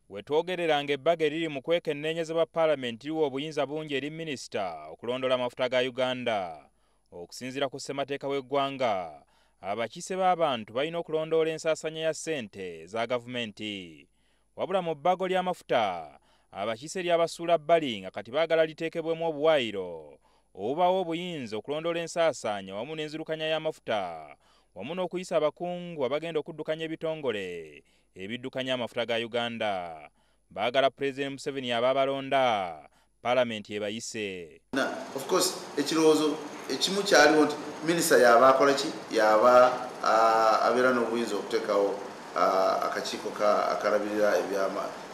Wetwogereranga ebbaga eriri mu kwekennenyeza Paalamenti liwa obuyinza bungi eri minisita okulondola amafuta ga Uganda. Okusinziira ku ssemateeka w'eggwanga, abakiise b'abantu balina okulondoola ensaasaanya ya ssente za gavumenti. Wabula mu bbago ly'amafuta, abakiise lyabasuula bbali nga kati baagala liteekebwemu obuwaayiro obubawo obuyinza okulondoola ensaasaanya wamu n'enzirukanya y'amafuta, wamu n'okuyisa abakungu abagenda okuddukanya ebitongole ebiddukanya amafuta ga Uganda. Baagala Pulezidenti Museveni ababalonda Paalamenti ebayise. Of course ekirowoozo ekimu kyaliwo nti minisita yaba akola ki, yaba abeera n'obuyinza okuteekawo akakiiko akalabirira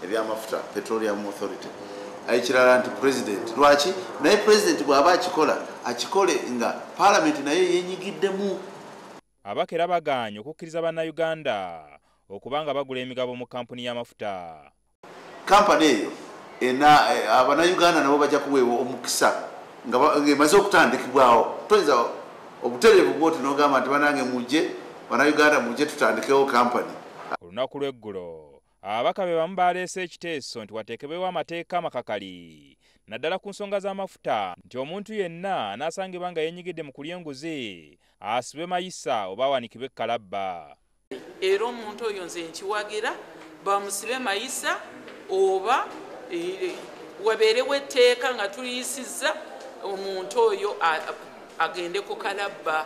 ebyamafuta, Petroleum Authority. Ekirala nti Pulezidenti lwaki naye Pulezidenti bw'aba akikole nga Paalamenti naye yenyigiddemu. Abakera baganye okukkiriza bannayuganda okubanga bagula emigabo mu kampuni y'amafuta. Kampani eyo abannayuganda nabo bajja kuweebwa omukisa ng'emaze okutandikibwawo. Toyinza obutereevu bw'oti n'ogamba nti banange mujje, bannayuganda mujje tutandikewo kampani. Olunaku lw'eggulo ababaka be bamu baleese ekiteeso nti wateekebwewo amateeka amakakali naddala ku nsonga z'amafuta, nti omuntu yenna anaasangibwa nga yeenyigidde mu kulya enguzi asibwe mayisa oba awanikibwe ekkalabba. Era omuntu oyo nze nkiwagira bamusibe mayisa oba wabeerewo etteeka nga tuyisizza omuntu oyo agende ku kalabba,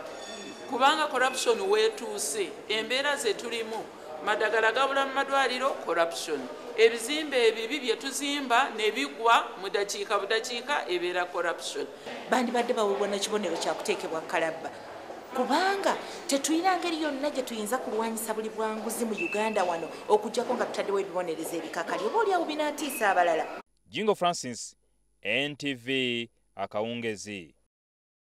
kubanga corruption weetuuse, embeera ze tulimu, madagala gabula mu madwaliro, corruption, ebizimbe ebibi bye tuzimba ne bigwa mu dakiika budakiika ebeera corruption. Bandibadde baweebwa n'ekibonero kya kuteekebwa kalabba, kubanga tetulina ngeri yonna gye tuyinza kulwanyisa buli bwanguzi mu Uganda wano okuggyako nga tutaddewo ebibonerezo ebikakali oba oliawo binaatiisa abalala. Jingo Francis, NTV Akawungezi.